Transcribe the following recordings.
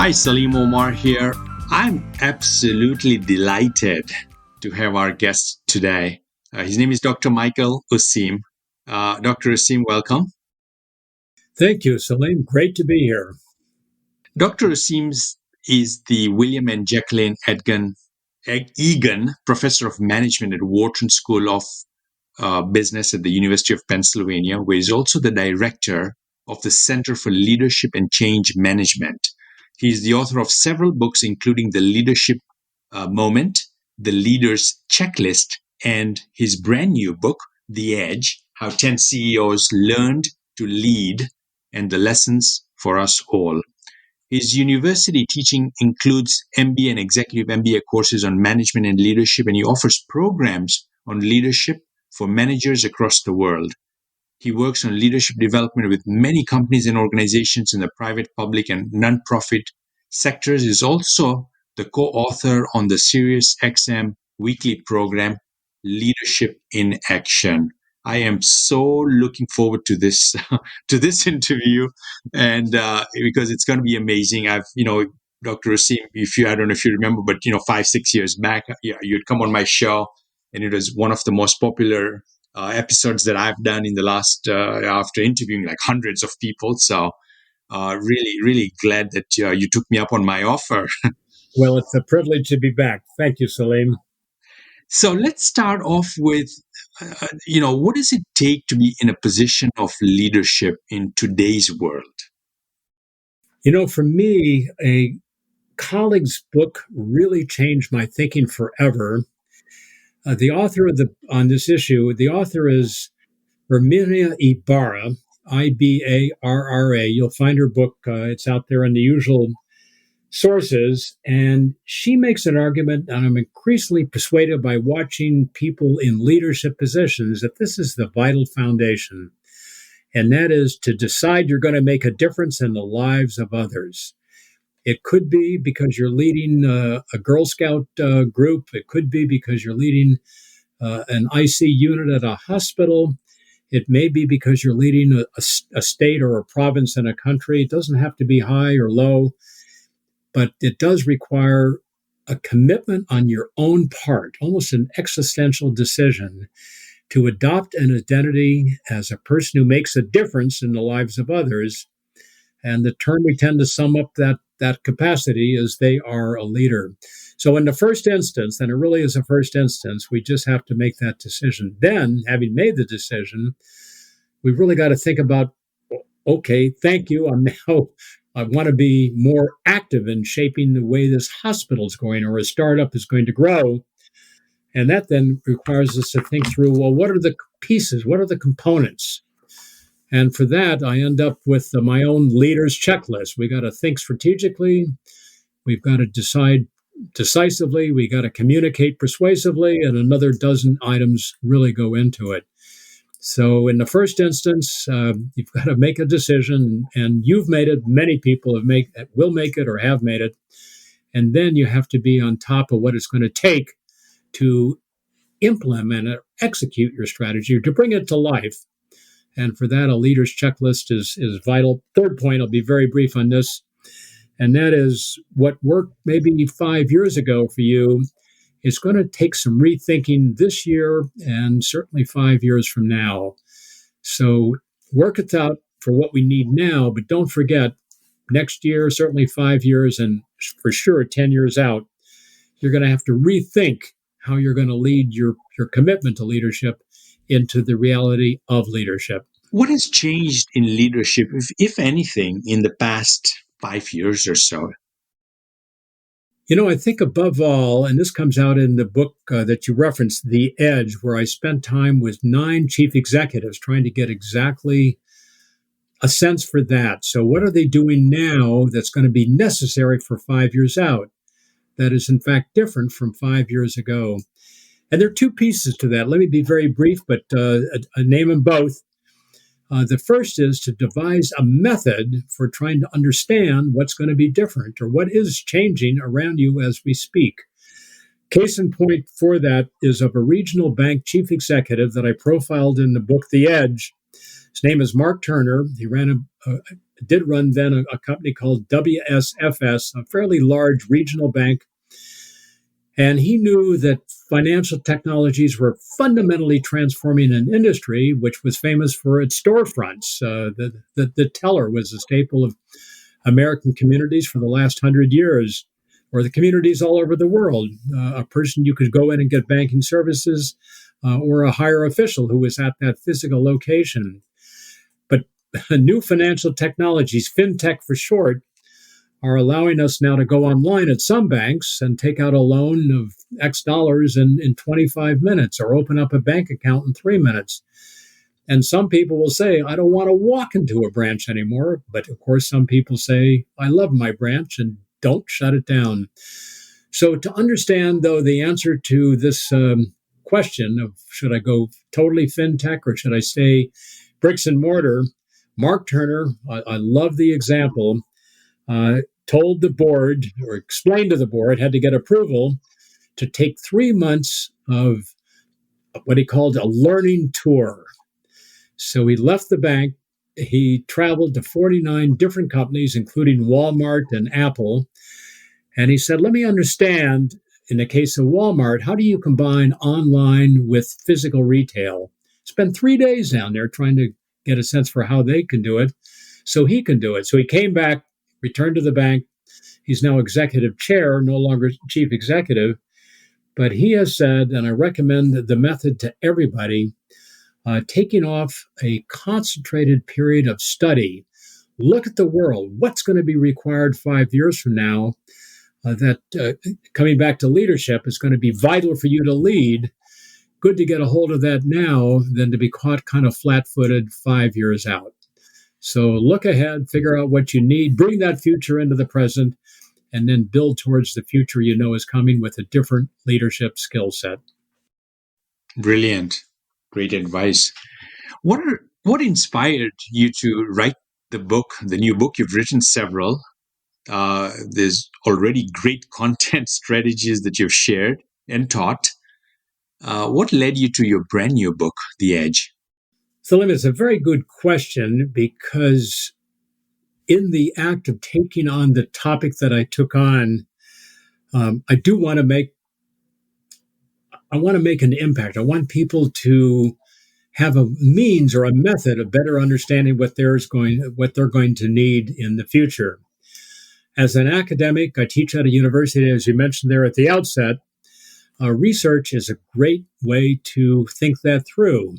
Hi, Salim Omar here. I'm absolutely delighted to have our guest today. His name is Dr. Michael Useem. Dr. Useem, welcome. Thank you, Salim. Great to be here. Dr. Useem is the William and Jacqueline Egan Professor of Management at Wharton School of Business at the University of Pennsylvania, where he's also the director of the Center for Leadership and Change Management. He's the author of several books, including The Leadership Moment, The Leader's Checklist, and his brand new book, The Edge, How 10 CEOs Learned to Lead and the Lessons for Us All. His university teaching includes MBA and executive MBA courses on management and leadership, and he offers programs on leadership for managers across the world. He works on leadership development with many companies and organizations in the private, public, and nonprofit sectors. He is also the co-author on the SiriusXM weekly program, Leadership in Action. I am so looking forward to this interview, and because it's going to be amazing. Dr. Useem, I don't know if you remember, but 5-6 years back, you'd come on my show, and it was one of the most popular episodes that I've done in the last after interviewing like hundreds of people. So really, really glad that you took me up on my offer. Well, it's a privilege to be back. Thank you, Salim. So let's start off with, what does it take to be in a position of leadership in today's world? For me, a colleague's book really changed my thinking forever. The author on this issue, the author is Herminia Ibarra, Ibarra. You'll find her book. It's out there in the usual sources, and she makes an argument, and I'm increasingly persuaded by watching people in leadership positions that this is the vital foundation, and that is to decide you're going to make a difference in the lives of others. It could be because you're leading a Girl Scout group. It could be because you're leading an IC unit at a hospital. It may be because you're leading a state or a province in a country. It doesn't have to be high or low, but it does require a commitment on your own part, almost an existential decision to adopt an identity as a person who makes a difference in the lives of others. And the term we tend to sum up that capacity is they are a leader. So in the first instance, and it really is a first instance, we just have to make that decision. Then, having made the decision, we've really got to think about, okay, thank you. I want to be more active in shaping the way this hospital is going or a startup is going to grow. And that then requires us to think through, well, what are the pieces? What are the components? And for that, I end up with my own leader's checklist. We got to think strategically. We've got to decide decisively. We got to communicate persuasively, and another dozen items really go into it. So in the first instance, you've got to make a decision, and you've made it. Many people will make it or have made it. And then you have to be on top of what it's going to take to implement or execute your strategy or to bring it to life. And for that, a leader's checklist is vital. Third point, I'll be very brief on this, and that is what worked maybe 5 years ago for you is going to take some rethinking this year and certainly 5 years from now. So work it out for what we need now, but don't forget, next year, certainly 5 years, and for sure 10 years out, you're going to have to rethink how you're going to lead your commitment to leadership into the reality of leadership. What has changed in leadership, if anything, in the past 5 years or so? I think above all, and this comes out in the book that you referenced, The Edge, where I spent time with 9 chief executives trying to get exactly a sense for that. So what are they doing now that's going to be necessary for 5 years out that is, in fact, different from 5 years ago? And there are 2 pieces to that. Let me be very brief, but name them both. The first is to devise a method for trying to understand what's going to be different or what is changing around you as we speak. Case in point for that is of a regional bank chief executive that I profiled in the book, The Edge. His name is Mark Turner. He ran did run then a company called WSFS, a fairly large regional bank. And he knew that financial technologies were fundamentally transforming an industry which was famous for its storefronts. The teller was a staple of American communities for the last 100 years, or the communities all over the world. A person you could go in and get banking services, or a higher official who was at that physical location. But new financial technologies, fintech for short, are allowing us now to go online at some banks and take out a loan of X dollars in 25 minutes or open up a bank account in 3 minutes. And some people will say, I don't want to walk into a branch anymore. But of course, some people say, I love my branch and don't shut it down. So to understand, though, the answer to this question of should I go totally fintech or should I stay bricks and mortar, Mark Turner, I love the example, told the board or explained to the board, had to get approval to take 3 months of what he called a learning tour. So he left the bank. He traveled to 49 different companies, including Walmart and Apple. And he said, let me understand, in the case of Walmart, how do you combine online with physical retail? Spent 3 days down there trying to get a sense for how they can do it so he can do it. So he came back, returned to the bank. He's now executive chair, no longer chief executive. But he has said, and I recommend the method to everybody, taking off a concentrated period of study. Look at the world. What's going to be required 5 years from now that coming back to leadership is going to be vital for you to lead? Good to get a hold of that now than to be caught kind of flat-footed 5 years out. So look ahead, figure out what you need, bring that future into the present, and then build towards the future you know is coming with a different leadership skill set. Brilliant. Great advice. What inspired you to write the book, the new book? You've written several. There's already great content strategies that you've shared and taught. What led you to your brand new book, The Edge? Salim, it's a very good question because in the act of taking on the topic that I took on, I do want to make an impact. I want people to have a means or a method of better understanding what they're going to need in the future. As an academic, I teach at a university, as you mentioned there at the outset. Research is a great way to think that through.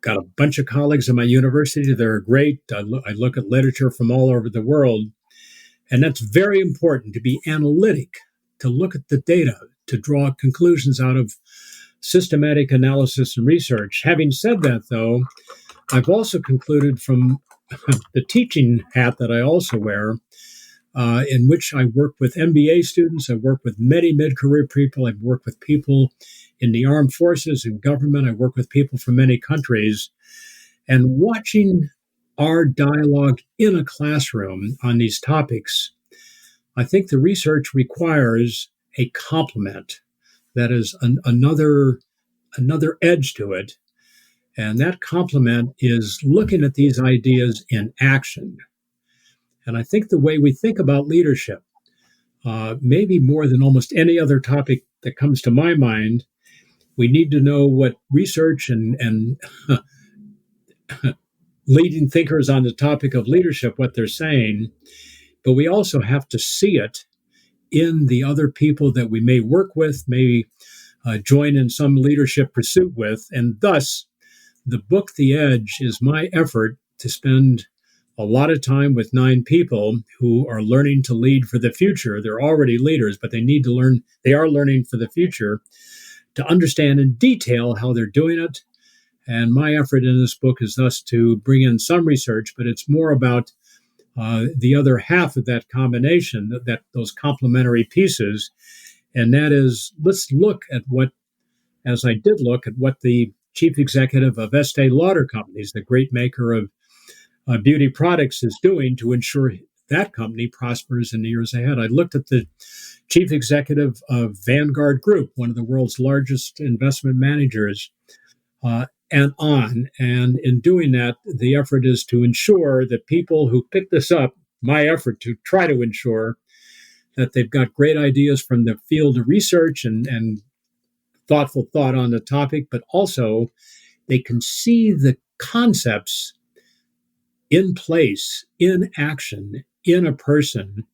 Got a bunch of colleagues at my university. They're great. I look at literature from all over the world. And that's very important, to be analytic, to look at the data, to draw conclusions out of systematic analysis and research. Having said that, though, I've also concluded from the teaching hat that I also wear, in which I work with MBA students, I work with many mid-career people, I work with people in the armed forces and government, I work with people from many countries, and watching our dialogue in a classroom on these topics, I think the research requires a complement. That is another edge to it. And that complement is looking at these ideas in action. And I think the way we think about leadership, maybe more than almost any other topic that comes to my mind, we need to know what research and leading thinkers on the topic of leadership, what they're saying, but we also have to see it in the other people that we may work with, may join in some leadership pursuit with. And thus, the book, The Edge, is my effort to spend a lot of time with 9 people who are learning to lead for the future. They're already leaders, but they need to learn, they are learning for the future, to understand in detail how they're doing it. And my effort in this book is thus to bring in some research, but it's more about the other half of that combination, that those complementary pieces. And that is, let's look at what, as I did look at what the chief executive of Estee Lauder Companies, the great maker of beauty products, is doing to ensure that company prospers in the years ahead. I looked at the chief executive of Vanguard Group, one of the world's largest investment managers, and on. And in doing that, the effort is to ensure that people who pick this up, my effort to try to ensure that they've got great ideas from the field of research and thoughtful thought on the topic, but also they can see the concepts in place, in action, in a person.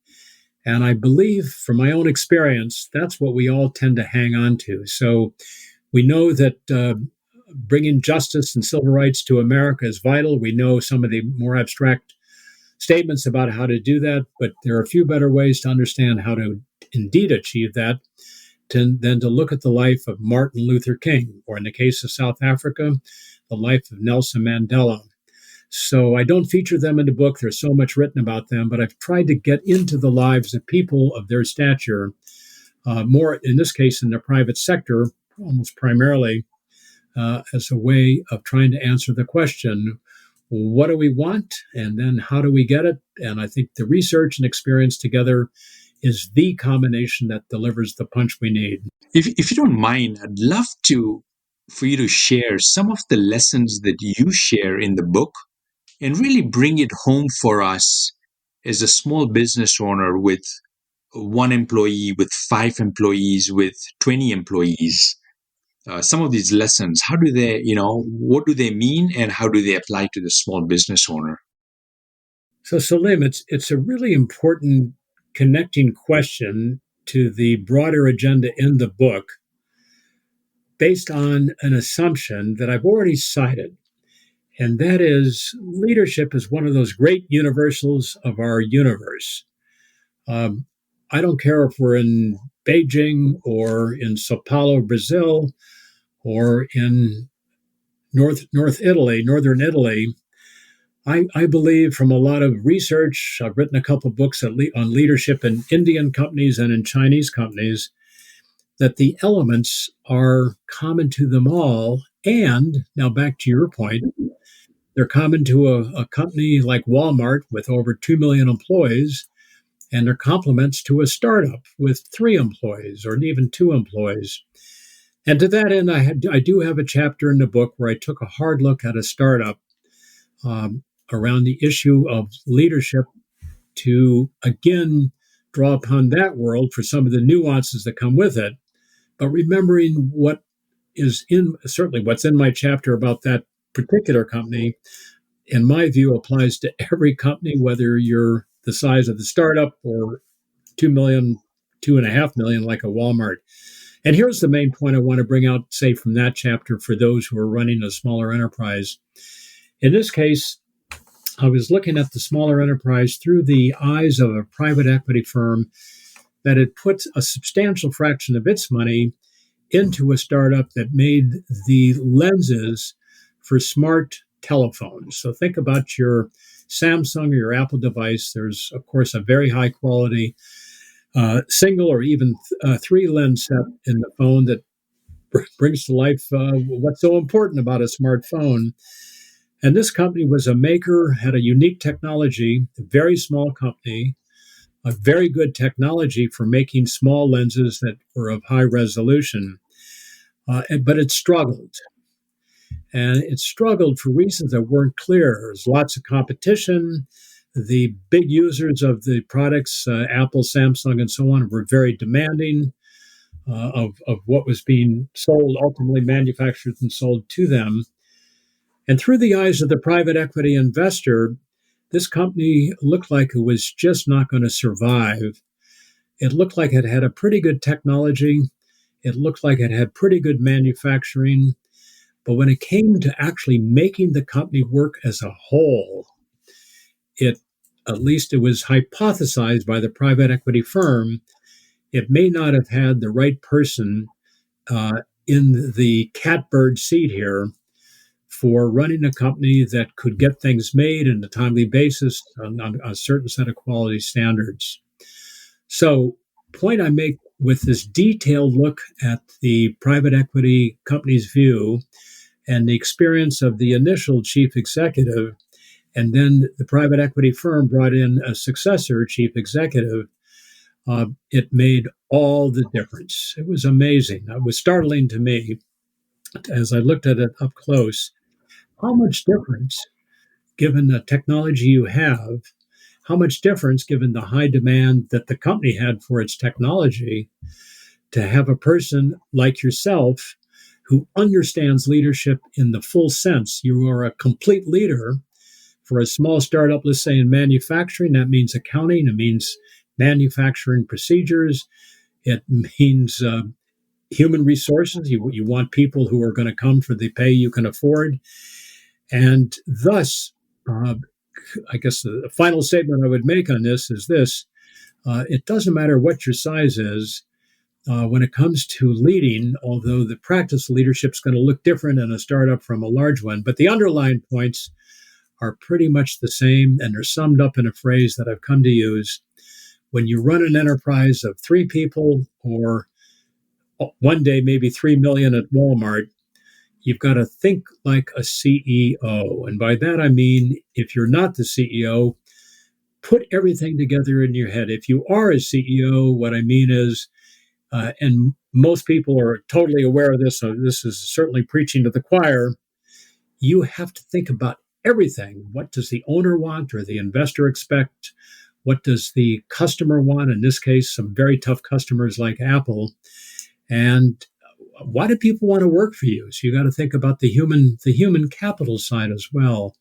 And I believe from my own experience, that's what we all tend to hang on to. So we know that bringing justice and civil rights to America is vital. We know some of the more abstract statements about how to do that, but there are a few better ways to understand how to indeed achieve that than to look at the life of Martin Luther King, or in the case of South Africa, the life of Nelson Mandela. So I don't feature them in the book. There's so much written about them, but I've tried to get into the lives of people of their stature, more in this case in the private sector, almost primarily as a way of trying to answer the question, what do we want? And then how do we get it? And I think the research and experience together is the combination that delivers the punch we need. If you don't mind, I'd love for you to share some of the lessons that you share in the book and really bring it home for us as a small business owner with one employee, with 5 employees, with 20 employees. Some of these lessons, how do they, what do they mean and how do they apply to the small business owner? So, Salim, it's a really important connecting question to the broader agenda in the book based on an assumption that I've already cited. And that is leadership is one of those great universals of our universe. I don't care if we're in Beijing or in Sao Paulo, Brazil, or in northern Italy. I believe from a lot of research, I've written a couple of books on leadership in Indian companies and in Chinese companies, that the elements are common to them all. And now back to your point, they're common to a company like Walmart with over 2 million employees, and they're complements to a startup with 3 employees or even 2 employees. And to that end, I do have a chapter in the book where I took a hard look at a startup around the issue of leadership to, again, draw upon that world for some of the nuances that come with it, but remembering what is certainly what's in my chapter about that particular company, in my view, applies to every company, whether you're the size of the startup or 2 million, 2.5 million, like a Walmart. And here's the main point I want to bring out, say, from that chapter for those who are running a smaller enterprise. In this case, I was looking at the smaller enterprise through the eyes of a private equity firm that had put a substantial fraction of its money into a startup that made the lenses for smart telephones. So think about your Samsung or your Apple device. There's, of course, a very high quality single or even 3 lens set in the phone that brings to life what's so important about a smartphone. And this company was a maker, had a unique technology, a very small company, a very good technology for making small lenses that were of high resolution. But it struggled. And it struggled for reasons that weren't clear. There's lots of competition. The big users of the products, Apple, Samsung, and so on, were very demanding of what was being sold, ultimately manufactured and sold to them. And through the eyes of the private equity investor, this company looked like it was just not going to survive. It looked like it had a pretty good technology. It looked like it had pretty good manufacturing. But when it came to actually making the company work as a whole, at least it was hypothesized by the private equity firm, it may not have had the right person in the catbird seat here for running a company that could get things made on a timely basis on a certain set of quality standards. So, point I make with this detailed look at the private equity company's view and the experience of the initial chief executive, and then the private equity firm brought in a successor chief executive, it made all the difference. It was amazing. It was startling to me. as I looked at it up close, how much difference, given the technology you have, how much difference, given the high demand that the company had for its technology, to have a person like yourself who understands leadership in the full sense. You are a complete leader for a small startup, let's say in manufacturing. That means accounting, it means manufacturing procedures, it means human resources. You want people who are going to come for the pay you can afford. And thus, I guess the final statement I would make on this is this: it doesn't matter what your size is. When it comes to leading, although the practice of leadership is going to look different in a startup from a large one, but the underlying points are pretty much the same, and they're summed up in a phrase that I've come to use. When you run an enterprise of 3 people, or one day maybe 3 million at Walmart, you've got to think like a CEO. And by that I mean, if you're not the CEO, put everything together in your head. If you are a CEO, what I mean is, and most people are totally aware of this, so this is certainly preaching to the choir, you have to think about everything. What does the owner want or the investor expect? What does the customer want? In this case, some very tough customers like Apple. And why do people want to work for you? So you got to think about the human capital side as well.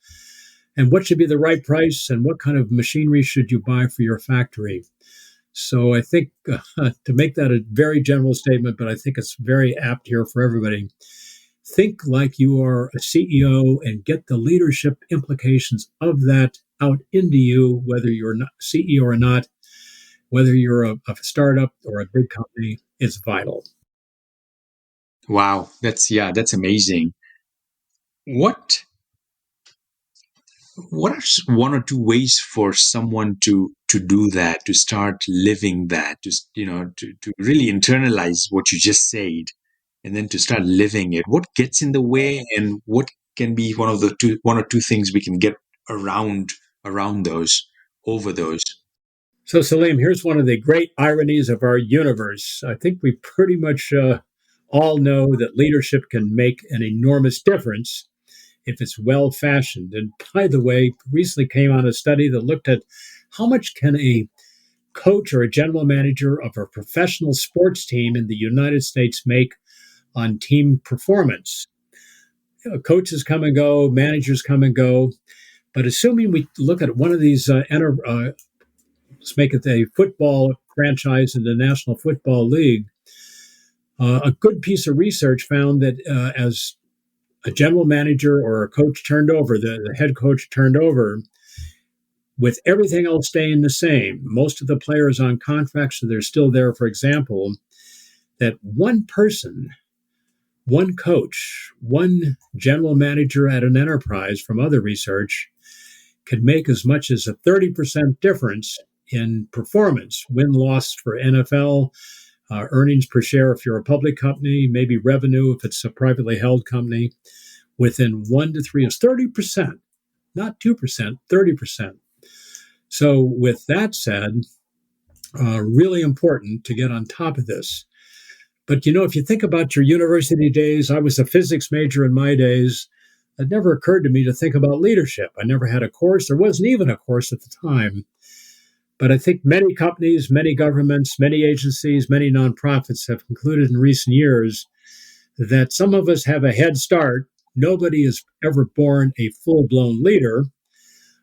And what should be the right price, and what kind of machinery should you buy for your factory? So I think to make that a very general statement, but I think it's very apt here for everybody. Think like you are a CEO and get the leadership implications of that out into you, whether you're not CEO or not, whether you're a startup or a big company. It's vital. Wow, that's amazing. What what are one or two ways for someone to do that, to start living that, to really internalize what you just said, and then to start living it? What gets in the way, and what can be one or two things we can get around those, over those? So, Salim, here's one of the great ironies of our universe. I think we pretty much all know that leadership can make an enormous difference if it's well fashioned. And by the way, recently came on a study that looked at how much can a coach or a general manager of a professional sports team in the United States make on team performance. Coaches come and go, managers come and go. But assuming we look at one of these, let's make it a football franchise in the National Football League, a good piece of research found that as a general manager or a coach turned over, the head coach turned over, with everything else staying the same, most of the players on contracts, so they're still there, for example, that one person, one coach, one general manager at an enterprise from other research could make as much as a 30% difference in performance, win-loss for NFL, earnings per share if you're a public company, maybe revenue if it's a privately held company, within 1 to 3 years. 30%, not 2%, 30%. So with that said, really important to get on top of this. But, if you think about your university days, I was a physics major in my days. It never occurred to me to think about leadership. I never had a course. There wasn't even a course at the time. But I think many companies, many governments, many agencies, many nonprofits have concluded in recent years that some of us have a head start. Nobody is ever born a full-blown leader.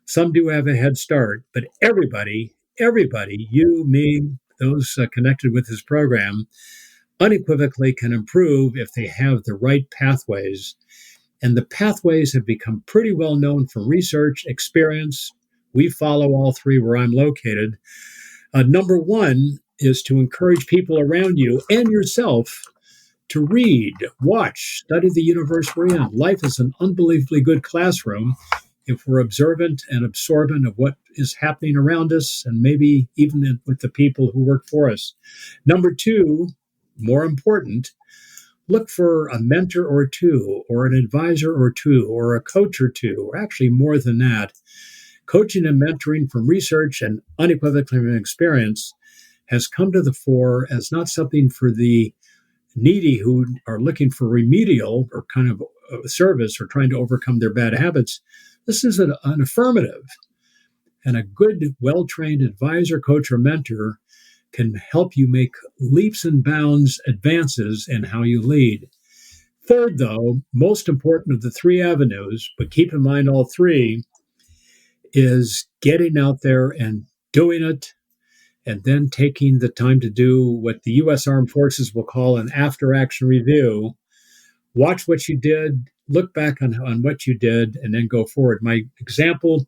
Some do have a head start, but everybody, you, me, those connected with this program, unequivocally can improve if they have the right pathways. And the pathways have become pretty well known from research, experience. We follow all three where I'm located. Number one is to encourage people around you and yourself to read, watch, study the universe we're in. Life is an unbelievably good classroom if we're observant and absorbent of what is happening around us, and maybe even with the people who work for us. Number two, more important, look for a mentor or two, or an advisor or two, or a coach or two, or actually more than that. Coaching and mentoring from research and unequivocally from experience has come to the fore as not something for the needy who are looking for remedial or kind of service or trying to overcome their bad habits, this is an affirmative. And a good, well trained advisor, coach, or mentor can help you make leaps and bounds advances in how you lead. Third, though, most important of the three avenues, but keep in mind all three, is getting out there and doing it, and then taking the time to do what the U.S. Armed Forces will call an after action review. Watch what you did, look back on what you did, and then go forward. My example,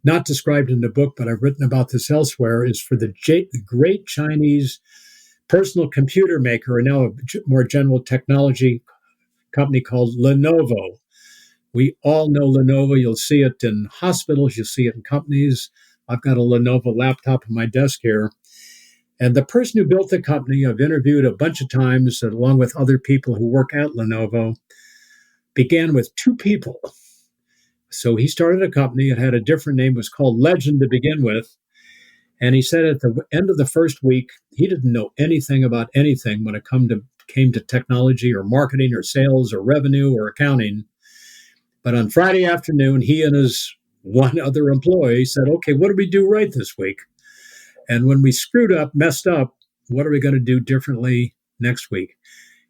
not described in the book, but I've written about this elsewhere, is for the great Chinese personal computer maker, and now a more general technology company called Lenovo. We all know Lenovo. You'll see it in hospitals, you'll see it in companies. I've got a Lenovo laptop on my desk here. And the person who built the company, I've interviewed a bunch of times, along with other people who work at Lenovo, began with two people. So he started a company. It had a different name. It was called Legend to begin with. And he said at the end of the first week, he didn't know anything about anything when it came to technology or marketing or sales or revenue or accounting. But on Friday afternoon, he and his one other employee said, okay, what did we do right this week? And when we screwed up, messed up, what are we going to do differently next week?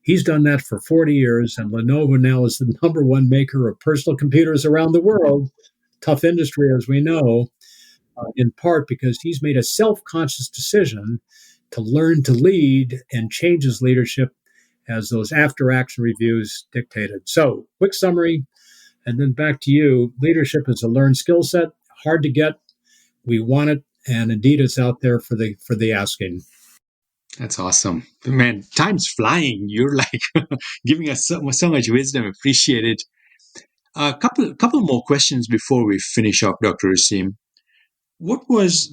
He's done that for 40 years, and Lenovo now is the number one maker of personal computers around the world. Tough industry, as we know, in part because he's made a self-conscious decision to learn to lead and change his leadership as those after-action reviews dictated. So, quick summary, and then back to you. Leadership is a learned skill set, hard to get. We want it, and indeed it's out there for the asking. That's awesome. Man, time's flying. You're like giving us so much wisdom. Appreciate it. A couple more questions before we finish up, Dr. Useem. What was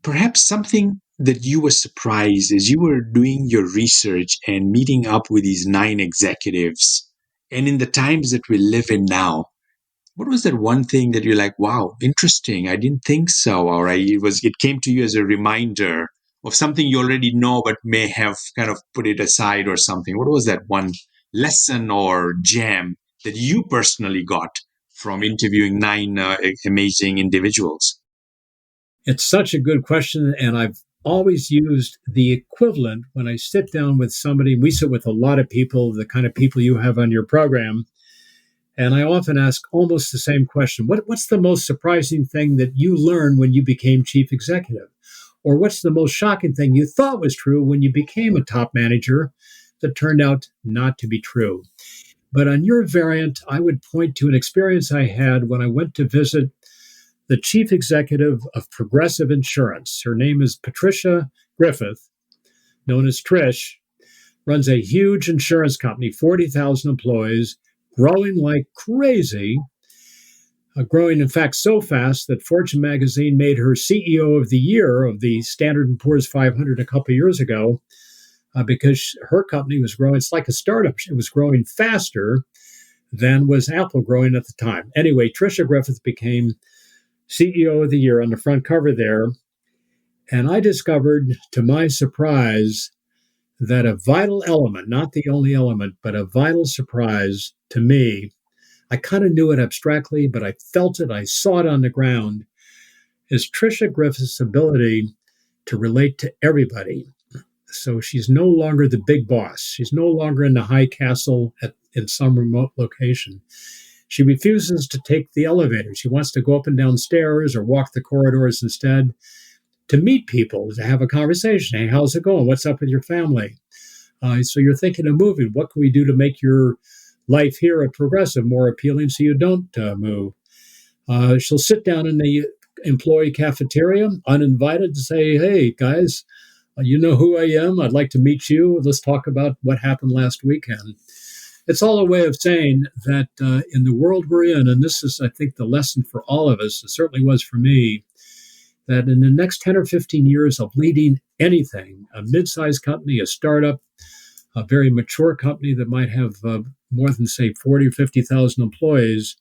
perhaps something that you were surprised as you were doing your research and meeting up with these 9 executives, and in the times that we live in now? What was that one thing that you're like, wow, interesting? I didn't think so, or it came to you as a reminder of something you already know but may have kind of put it aside or something? What was that one lesson or gem that you personally got from interviewing 9 amazing individuals? It's such a good question, and I've always used the equivalent when I sit down with somebody. We sit with a lot of people, the kind of people you have on your program, and I often ask almost the same question. What's the most surprising thing that you learned when you became chief executive? Or what's the most shocking thing you thought was true when you became a top manager that turned out not to be true? But on your variant, I would point to an experience I had when I went to visit the chief executive of Progressive Insurance. Her name is Patricia Griffith, known as Trish, runs a huge insurance company, 40,000 employees, growing like crazy, growing, in fact, so fast that Fortune magazine made her CEO of the year of the Standard & Poor's 500 a couple of years ago because her company was growing. It's like a startup. It was growing faster than was Apple growing at the time. Anyway, Tricia Griffith became CEO of the year on the front cover there. And I discovered, to my surprise, that a vital element, not the only element, but a vital surprise to me, I kind of knew it abstractly, but I felt it, I saw it on the ground, is Tricia Griffith's ability to relate to everybody. So she's no longer the big boss. She's no longer in the high castle in some remote location. She refuses to take the elevator. She wants to go up and down stairs or walk the corridors instead to meet people, to have a conversation. Hey, how's it going? What's up with your family? So you're thinking of moving. What can we do to make your life here at Progressive more appealing so you don't move? She'll sit down in the employee cafeteria, uninvited, to say, hey, guys, you know who I am. I'd like to meet you. Let's talk about what happened last weekend. It's all a way of saying that in the world we're in, and this is, I think, the lesson for all of us, it certainly was for me, that in the next 10 or 15 years of leading anything, a mid-sized company, a startup, a very mature company that might have more than, say, 40 or 50,000 employees,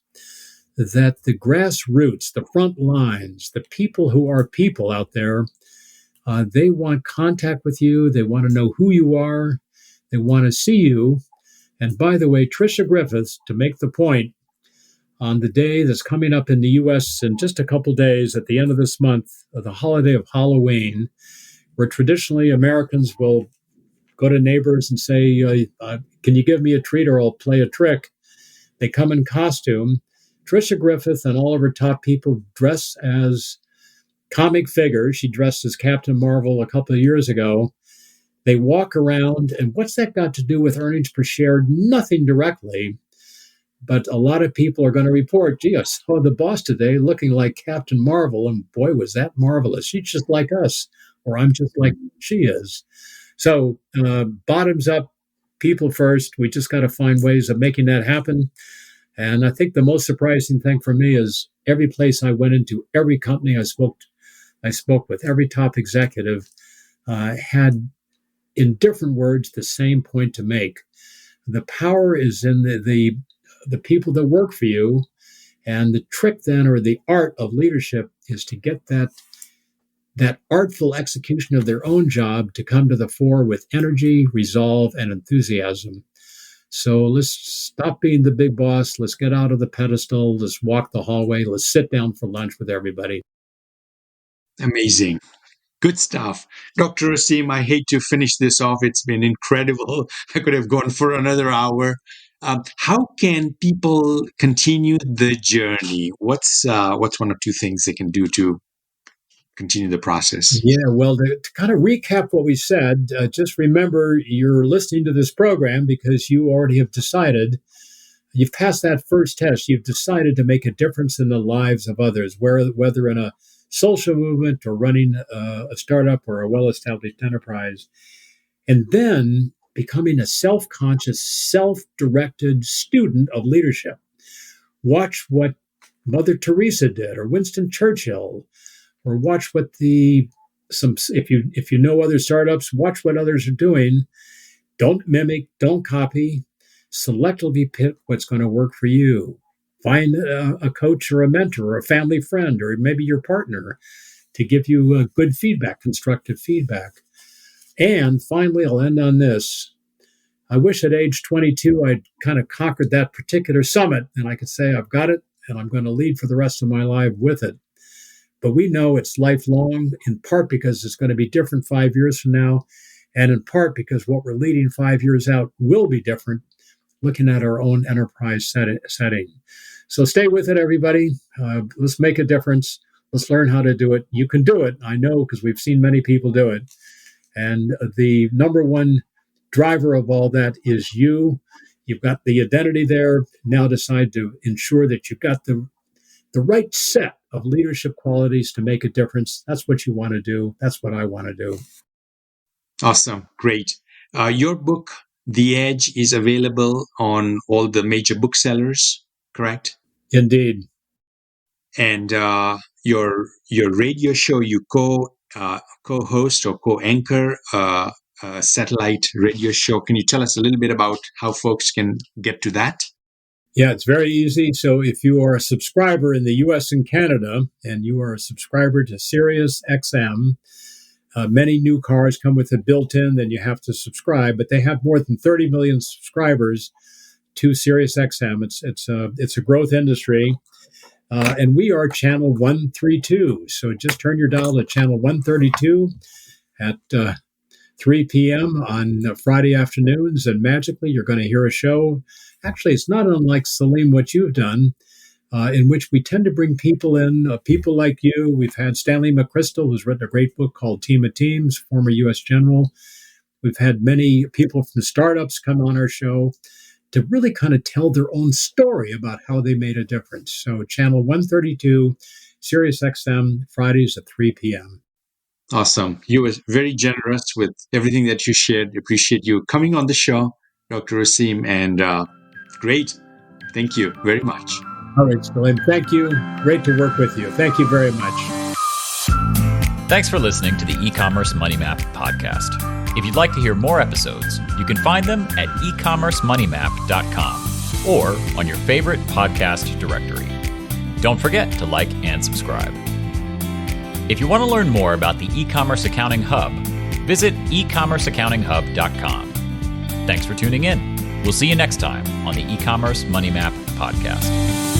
that the grassroots, the front lines, the people who are people out there They want contact with you. They want to know who you are. They want to see you. And by the way, Tricia Griffiths, to make the point, on the day that's coming up in the U.S. in just a couple days at the end of this month, the holiday of Halloween, where traditionally Americans will go to neighbors and say, can you give me a treat or I'll play a trick? They come in costume. Tricia Griffith and all of her top people dress as comic figures. She dressed as Captain Marvel a couple of years ago. They walk around, and what's that got to do with earnings per share? Nothing directly. But a lot of people are going to report, gee, I saw the boss today looking like Captain Marvel, and boy, was that marvelous. She's just like us, or I'm just like she is. So bottoms up, people first. We just got to find ways of making that happen. And I think the most surprising thing for me is every place I went into, every company I spoke with, every top executive had, in different words, the same point to make. The power is in the people that work for you. And the trick then, or the art of leadership, is to get that artful execution of their own job to come to the fore with energy, resolve, and enthusiasm. So let's stop being the big boss. Let's get out of the pedestal. Let's walk the hallway. Let's sit down for lunch with everybody. Amazing. Good stuff. Dr. Useem, I hate to finish this off. It's been incredible. I could have gone for another hour. How can people continue the journey? What's one or two things they can do to continue the process? Yeah, well, to kind of recap what we said, just remember you're listening to this program because you already have decided, you've passed that first test, you've decided to make a difference in the lives of others, whether in a social movement or running a startup or a well-established enterprise. And then becoming a self-conscious, self-directed student of leadership. Watch what Mother Teresa did, or Winston Churchill, or watch what if you know other startups, watch what others are doing. Don't mimic, don't copy. Selectively pick what's going to work for you. Find a coach or a mentor or a family friend or maybe your partner to give you good feedback, constructive feedback. And finally, I'll end on this. I wish at age 22, I'd kind of conquered that particular summit and I could say, I've got it and I'm going to lead for the rest of my life with it. But we know it's lifelong, in part because it's going to be different 5 years from now, and in part because what we're leading 5 years out will be different, looking at our own enterprise setting. So stay with it, everybody. Let's make a difference. Let's learn how to do it. You can do it. I know because we've seen many people do it. And the number one driver of all that is you. You've got the identity there. Now decide to ensure that you've got the right set of leadership qualities to make a difference. That's what you want to do. That's what I want to do. Awesome. Great. Your book, The Edge, is available on all the major booksellers, correct? Indeed. And your radio show, you co-host or co-anchor a satellite radio show. Can you tell us a little bit about how folks can get to that? Yeah, it's very easy. So if you are a subscriber in the U.S. and Canada, and you are a subscriber to Sirius XM, many new cars come with it built in, then you have to subscribe. But they have more than 30 million subscribers to Sirius XM. It's a growth industry. And we are channel 132. So just turn your dial to channel 132 at 3 p.m. on Friday afternoons, and magically you're going to hear a show. Actually, it's not unlike Salim, what you've done, in which we tend to bring people in, people like you. We've had Stanley McChrystal, who's written a great book called Team of Teams, former U.S. General. We've had many people from startups come on our show to really kind of tell their own story about how they made a difference. So channel 132, Sirius XM, Fridays at 3 p.m. Awesome. You were very generous with everything that you shared. Appreciate you coming on the show, Dr. Useem, and great. Thank you very much. All right, Salim. Thank you. Great to work with you. Thank you very much. Thanks for listening to the eCommerce Money Map podcast. If you'd like to hear more episodes, you can find them at ecommercemoneymap.com or on your favorite podcast directory. Don't forget to like and subscribe. If you want to learn more about the eCommerce Accounting Hub, visit ecommerceaccountinghub.com. Thanks for tuning in. We'll see you next time on the eCommerce Money Map podcast.